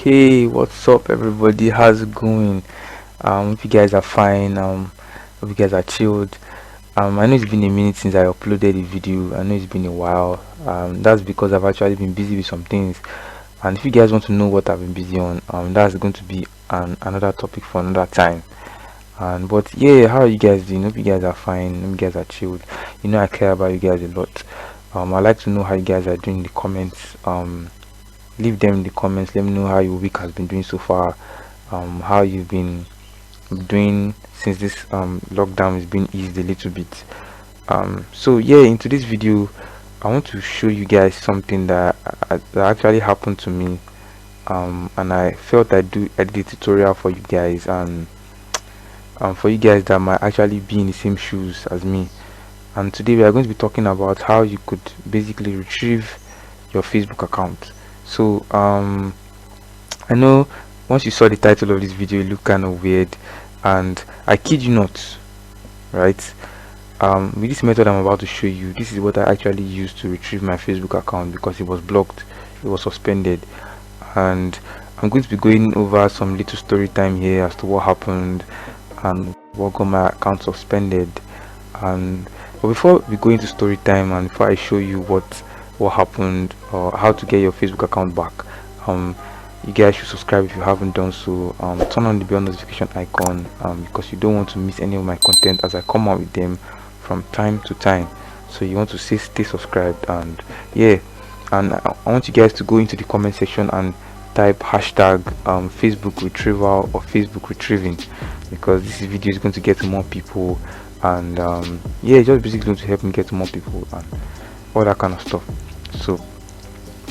Hey, what's up, everybody? How's it going? Hope you guys are fine. Hope you guys are chilled. I know it's been a minute since I uploaded a video. I know it's been a while. That's because I've actually been busy with some things. And if you guys want to know what I've been busy on, that's going to be another topic for another time. But yeah, how are you guys doing? Hope you guys are fine. Hope you guys are chilled. I care about you guys a lot. I'd like to know how you guys are doing in the comments. Leave them in the comments. Let me know how your week has been doing so far. How you've been doing since this lockdown is being eased a little bit. So yeah, in today's video I want to show you guys something that actually happened to me, and I felt I did a tutorial for you guys, and for you guys that might actually be in the same shoes as me. And today we are going to be talking about how you could basically retrieve your Facebook account. So I know once you saw the title of this video it looked kind of weird, and I kid you not, right? With this method I'm about to show you, this is what I actually used to retrieve my Facebook account because it was blocked, it was suspended. And I'm going to be going over some little story time here as to what happened and what got my account suspended. And but before we go into story time, and before I show you what happened or how to get your Facebook account back, you guys should subscribe if you haven't done so. Turn on the bell notification icon, because you don't want to miss any of my content as I come out with them from time to time. So you want to stay subscribed. And yeah, and I want you guys to go into the comment section and type hashtag Facebook retrieval or Facebook retrieving, because this video is going to get to more people. And yeah, just basically going to help me get to more people and all that kind of stuff. So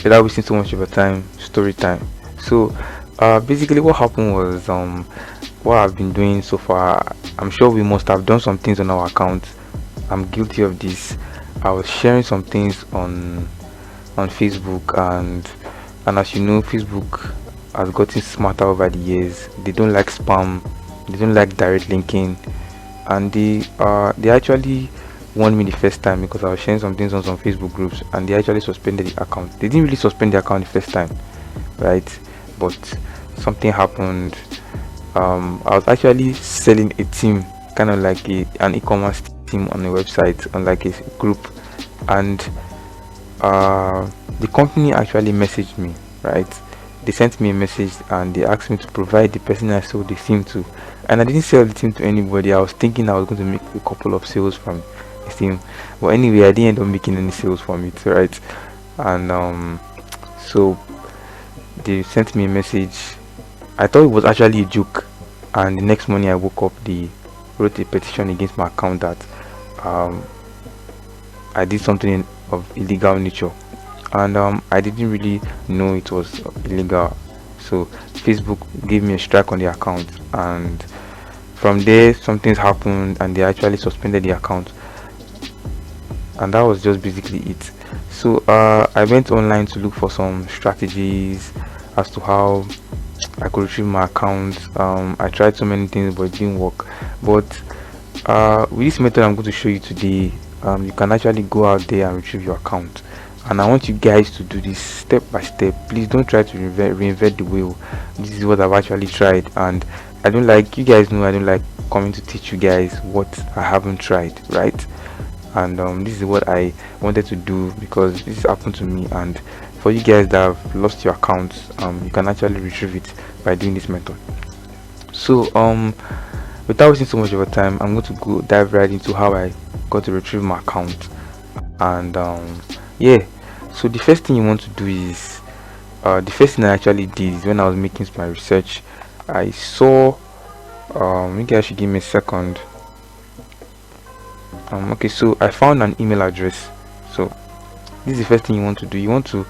without wasting so much of your time, story time. So basically what happened was, what I've been doing so far, I'm sure we must have done some things on our account. I'm guilty of this. I was sharing some things on Facebook, and as you know, Facebook has gotten smarter over the years. They don't like spam, they don't like direct linking, and they actually warned me the first time because I was sharing some things on some Facebook groups, and they actually suspended the account. They didn't really suspend the account the first time, right? But something happened. I was actually selling a team, kind of like an e-commerce team on a website, on like a group, and the company actually messaged me, right? They sent me a message and they asked me to provide the person I sold the team to, and I didn't sell the team to anybody. I was thinking I was going to make a couple of sales from the team, but anyway, I didn't end up making any sales from it, right? And so they sent me a message. I thought it was actually a joke, and the next morning I woke up, they wrote a petition against my account that I did something of illegal nature, and I didn't really know it was illegal. So Facebook gave me a strike on the account, and from there some things happened and they actually suspended the account, and that was just basically it. So I went online to look for some strategies as to how I could retrieve my account. I tried so many things but it didn't work. But with this method I'm going to show you today, you can actually go out there and retrieve your account. And I want you guys to do this step by step. Please don't try to reinvent the wheel. This is what I've actually tried, and I don't like, you guys know I don't like coming to teach you guys what I haven't tried, right? And this is what I wanted to do because this happened to me, and for you guys that have lost your accounts, you can actually retrieve it by doing this method. So without wasting so much of your time, I'm going to go dive right into how I got to retrieve my account. And yeah, so the first thing you want to do is, the first thing I actually did is when I was making my research, I saw, you guys should give me a second. Okay, so I found an email address. So this is the first thing you want to do. You want to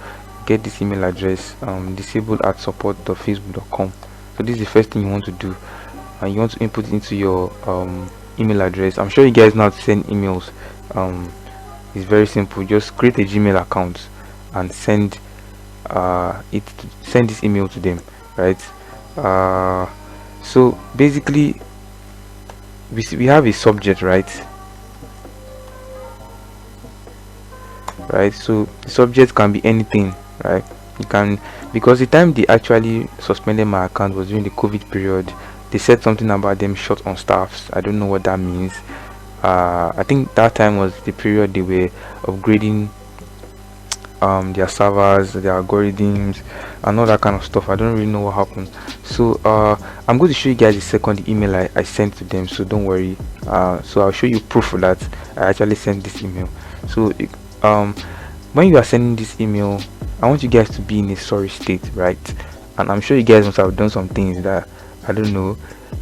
get this email address, disabled@support.facebook.com. so this is the first thing you want to do, and you want to input it into your email address. I'm sure you guys know how to send emails. It's very simple. Just create a Gmail account and send this email to them, right? So basically we have a subject, right? So the subject can be anything, right? You can, because the time they actually suspended my account was during the COVID period. They said something about them short on staffs. I don't know what that means. I think that time was the period they were upgrading their servers, their algorithms, and all that kind of stuff. I don't really know what happened. So I'm going to show you guys the second email I sent to them, so don't worry. So I'll show you proof of that I actually sent this email. So when you are sending this email, I want you guys to be in a sorry state, right? And I'm sure you guys must have done some things that, I don't know,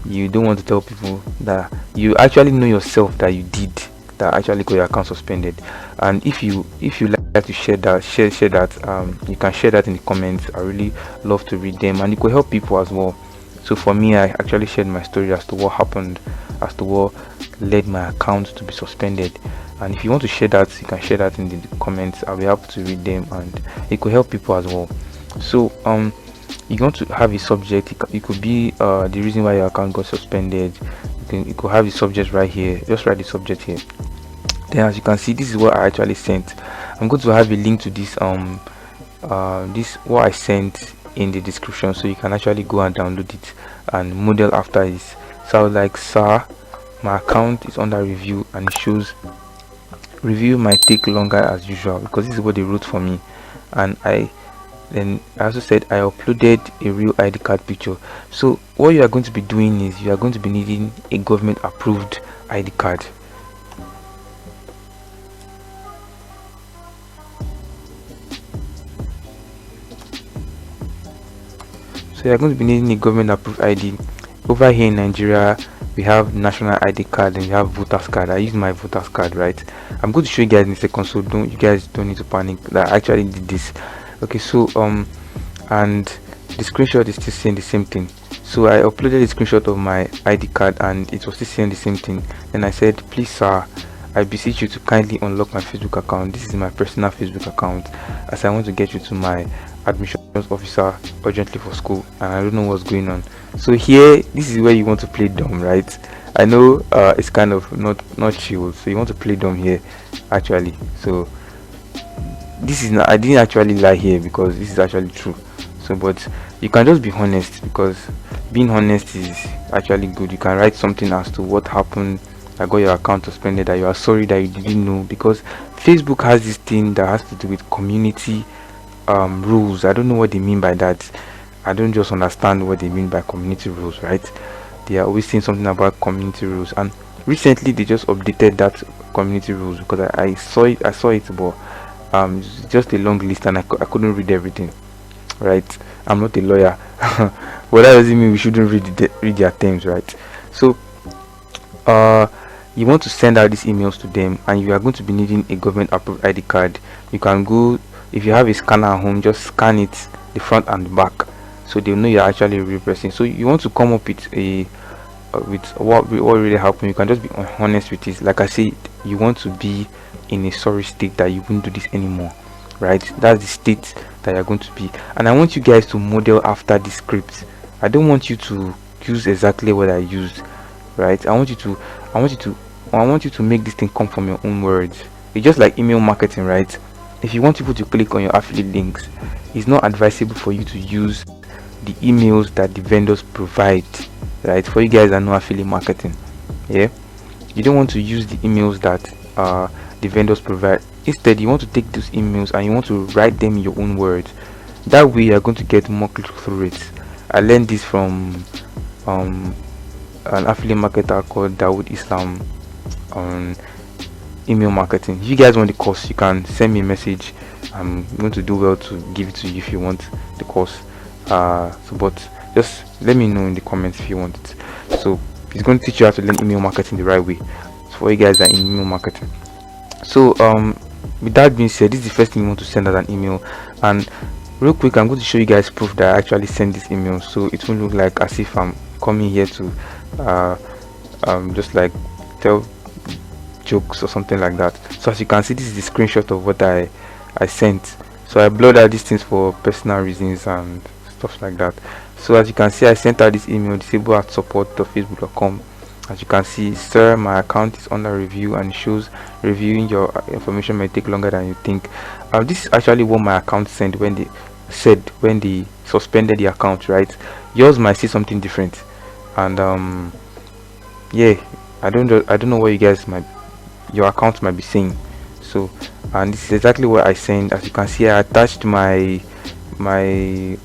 you don't want to tell people, that you actually know yourself that you did, that actually got your account suspended. And if you like to share that, share that, you can share that in the comments. I really love to read them, and it could help people as well. So for me, I actually shared my story as to what happened, as to what led my account to be suspended. And if you want to share that, you can share that in the comments. I'll be happy to read them, and it could help people as well. So you want to have a subject. It could be the reason why your account got suspended. You could have the subject right here. Just write the subject here. Then, as you can see, this is what I actually sent. I'm going to have a link to this this what I sent in the description, so you can actually go and download it and model after this. So I was like, sir, my account is under review, and it shows review might take longer as usual, because this is what they wrote for me. And I also said I uploaded a real ID card picture. So what you are going to be doing is you are going to be needing a government approved ID card. So you are going to be needing a government approved ID. Over here in Nigeria, we have national ID card and we have voters card. I use my voters card, right? I'm going to show you guys in a second, so you guys don't need to panic that I actually did this. Okay, so and the screenshot is still saying the same thing. So I uploaded a screenshot of my ID card and it was still saying the same thing. Then I said, please sir, I beseech you to kindly unlock my Facebook account. This is my personal Facebook account, as I want to get you to my admissions officer urgently for school, and I don't know what's going on. So here, this is where you want to play dumb, right? I know it's kind of not chill, so you want to play dumb here actually. So this is not, I didn't actually lie here, because this is actually true. So but you can just be honest, because being honest is actually good. You can write something as to what happened, I got your account suspended, that you are sorry that you didn't know, because Facebook has this thing that has to do with community rules. I don't know what they mean by that. I don't just understand what they mean by community rules, right? They are always saying something about community rules, and recently they just updated that community rules, because I saw it, but it's just a long list and I couldn't read everything, right? I'm not a lawyer. But that doesn't mean we shouldn't read their terms, right? So you want to send out these emails to them, and you are going to be needing a government approved ID card. You can go, if you have a scanner at home, just scan it, the front and the back, so they'll know you're actually a real person. So you want to come up with a with what really happened. You can just be honest with it. Like I said, you want to be in a sorry state that you won't do this anymore, right? That's the state that you're going to be, and I want you guys to model after the script. I don't want you to use exactly what I used, right? I want you to make this thing come from your own words. It's just like email marketing, right? If you want people to click on your affiliate links, it's not advisable for you to use the emails that the vendors provide, right? For you guys that know affiliate marketing, yeah, you don't want to use the emails that the vendors provide. Instead, you want to take those emails and you want to write them in your own words. That way you're going to get more click-through rates. I learned this from an affiliate marketer called Dawood Islam on email marketing. If you guys want the course, you can send me a message. I'm going to do well to give it to you if you want the course. But just let me know in the comments if you want it. So it's going to teach you how to learn email marketing the right way. So for you guys that are in email marketing. So with that being said, this is the first thing you want to send as an email. And real quick, I'm going to show you guys proof that I actually sent this email, so it won't look like as if I'm coming here to just like tell jokes or something like that. So as you can see, this is the screenshot of what I sent. So I blurred out these things for personal reasons and stuff like that. So as you can see, I sent out this email, disable@support.facebook.com. As you can see, sir, my account is under review, and it shows reviewing your information may take longer than you think. This is actually what my account sent when said when they suspended the account, right? Yours might say something different. And yeah, I don't know what you guys might, your account might be saying. So, and this is exactly what I sent. As you can see, I attached my my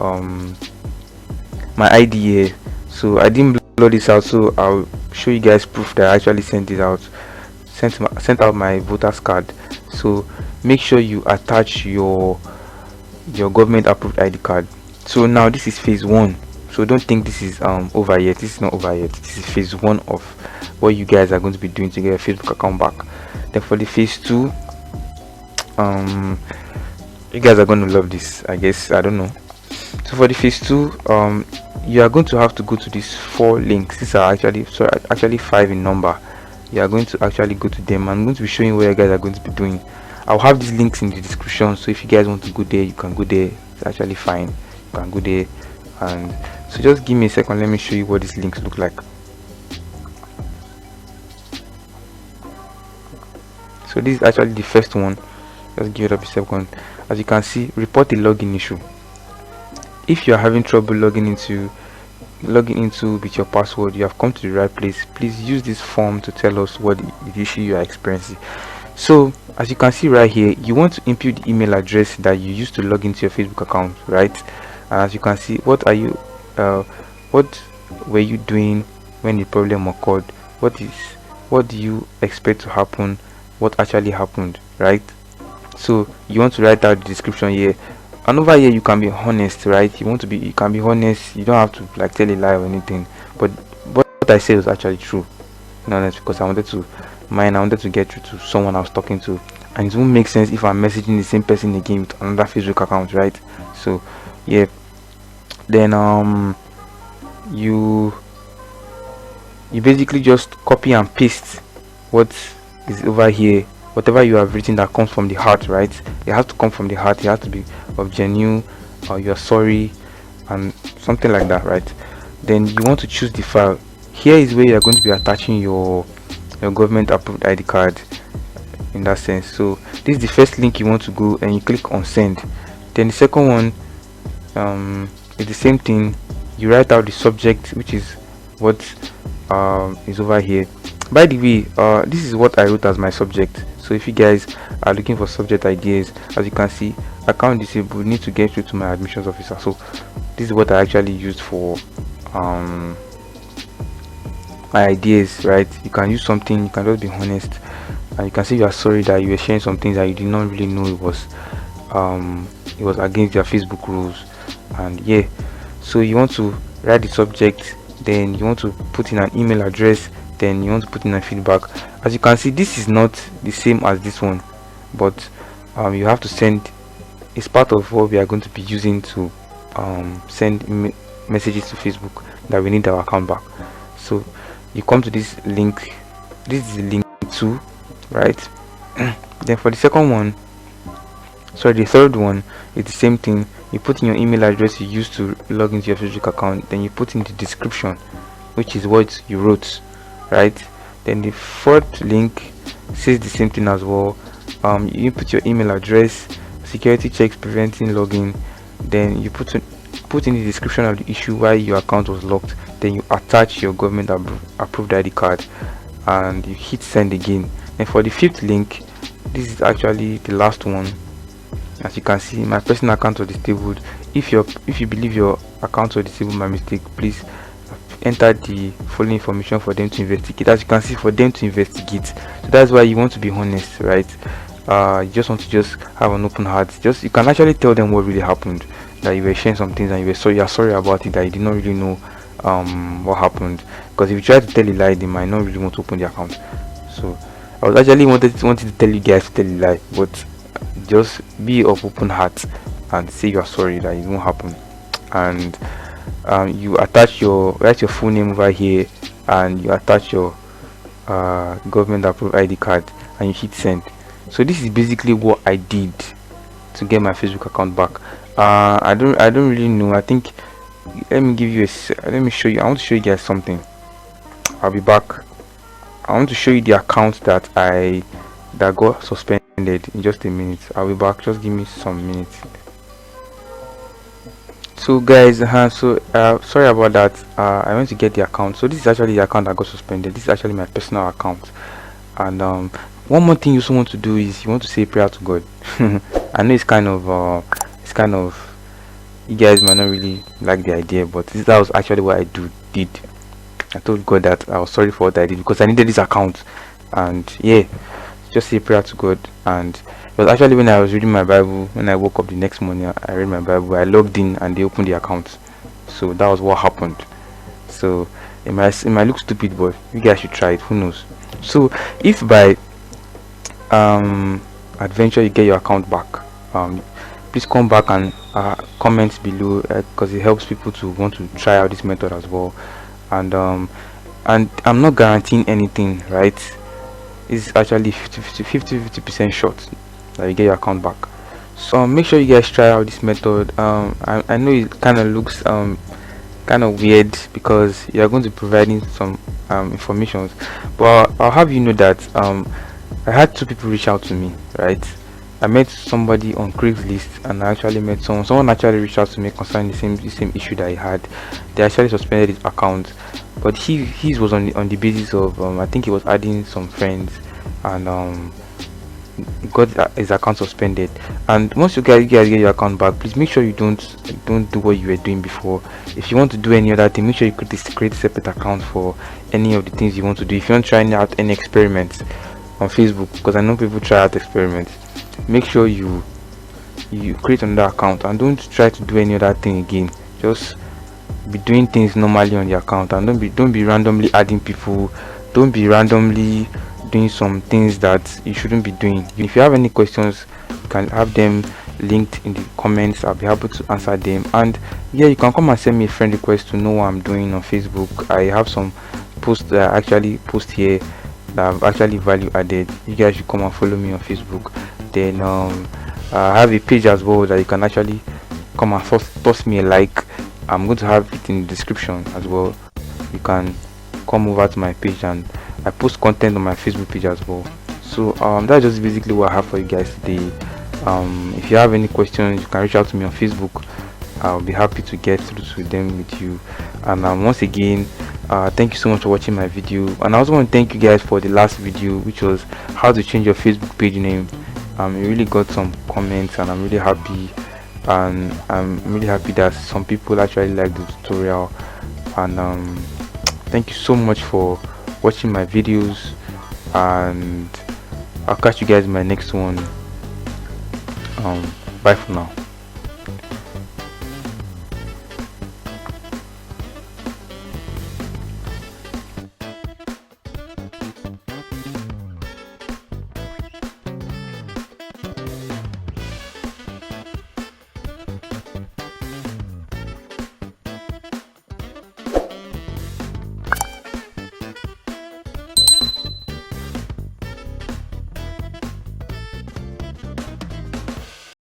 ID here. So I didn't blur this out, so I'll show you guys proof that I actually sent it out, sent out my voter's card. So make sure you attach your government approved ID card. So now this is phase one, so don't think this is over yet. This is not over yet. This is phase one of what you guys are going to be doing to get your Facebook account back. Then for the phase two, you guys are going to love this, I guess. I don't know. So for the phase two, you are going to have to go to these 4 links. These are actually 5 in number. You are going to actually go to them. I'm going to be showing you what you guys are going to be doing. I'll have these links in the description, so if you guys want to go there, you can go there. It's actually fine. You can go there. And so just give me a second, let me show you what these links look like. So this is actually the first one. Just give it up a second. As you can see, report a login issue. If you are having trouble logging into with your password, you have come to the right place. Please use this form to tell us what the issue you are experiencing. So as you can see right here, you want to input the email address that you used to log into your Facebook account, right? And as you can see, what were you doing when the problem occurred? What do you expect to happen? What actually happened, right? So you want to write out the description here. And over here you can be honest, right? You can be honest. You don't have to like tell a lie or anything. But what I said was actually true. Honest, because I wanted to get through to someone I was talking to, and it won't make sense if I'm messaging the same person again with another Facebook account, right? So yeah, then you basically just copy and paste what is over here. Whatever you have written that comes from the heart, right? It has to come from the heart. It has to be of genuine, or you're sorry, and something like that, right? Then you want to choose the file. Here is where you're going to be attaching your government approved ID card, in that sense. So this is the first link you want to go, and you click on send. Then the second one is the same thing. You write out the subject, which is what is over here. By the way, this is what I wrote as my subject. So if you guys are looking for subject ideas, as you can see, account disabled, need to get through to my admissions officer. So this is what I actually used for my ideas, right? You can use something, you can just be honest, and you can say you are sorry that you were sharing some things that you did not really know it was against your Facebook rules. And yeah, so you want to write the subject, then you want to put in an email address, then you want to put in a feedback. As you can see, this is not the same as this one, but you have to send. It's part of what we are going to be using to send messages to Facebook that we need our account back. So you come to this link. This is link 2, right? Then for the second one, sorry, the third one is the same thing. You put in your email address you used to log into your Facebook account, then you put in the description, which is what you wrote, right? Then the fourth link says the same thing as well. You put your email address, security checks preventing login, then you put in the description of the issue why your account was locked, then you attach your government approved ID card, and you hit send again. And for the fifth link, this is actually the last one. As you can see, my personal account was disabled. If you believe your account was disabled by mistake, please enter the following information for them to investigate. As you can see, for them to investigate, so that's why you want to be honest, right? You just want to have an open heart. You can actually tell them what really happened, that you were sharing some things and you are sorry about it, that you did not really know what happened. Because if you try to tell a lie, they might not really want to open the account. So I was actually wanted to tell you guys to tell a lie, but just be of open heart and say you are sorry that it won't happen. And you write your full name over here, and you attach your government approved ID card, and you hit send. So this is basically what I did to get my Facebook account back. I don't really know. I think let me show you. I want to show you guys something. I'll be back. I want to show you the account that that got suspended in just a minute. I'll be back. Just give me some minutes. So guys, sorry about that. I went to get the account. So this is actually the account that got suspended. This is actually my personal account. And one more thing you also want to do is you want to say prayer to God. I know it's kind of, you guys might not really like the idea, but that was actually what did. I told God that I was sorry for what I did because I needed this account. And yeah, just say prayer to God. And it was actually when I was reading my Bible, when I woke up the next morning, I read my Bible, I logged in and they opened the account. So that was what happened. So it might look stupid, but you guys should try it. Who knows? So if by adventure you get your account back, please come back and comment below, because it helps people to want to try out this method as well. And I'm not guaranteeing anything, right? It's actually 50% shot that you get your account back. So make sure you guys try out this method. I know it kind of looks kind of weird because you are going to be providing some informations, but I'll have you know that I had two people reach out to me, right? I met somebody on Craigslist, and I actually met someone actually reached out to me concerning the same issue that I had. They actually suspended his account, but his was on the basis of I think he was adding some friends, and got his account suspended. And once you guys get your account back, please make sure you don't do what you were doing before. If you want to do any other thing, make sure you create a separate account for any of the things you want to do. If you want to try out any experiments on Facebook, because I know people try out experiments, make sure you create another account and don't try to do any other thing again. Just be doing things normally on the account, and don't be randomly adding people. Don't be randomly doing some things that you shouldn't be doing. If you have any questions, you can have them linked in the comments. I'll be happy to answer them. And yeah, you can come and send me a friend request to know what I'm doing on Facebook. I have some posts that I actually post here that have actually value added. You guys should come and follow me on Facebook. Then I have a page as well that you can actually come and toss me a like. I'm going to have it in the description as well. You can come over to my page, and I post content on my Facebook page as well. So that's just basically what I have for you guys today. If you have any questions, you can reach out to me on Facebook. I'll be happy to get through to them with you. And once again, thank you so much for watching my video. And I also want to thank you guys for the last video, which was how to change your Facebook page name. It really got some comments, and I'm really happy. And I'm really happy that some people actually like the tutorial. And thank you so much for watching my videos, and I'll catch you guys in my next one. Bye for now.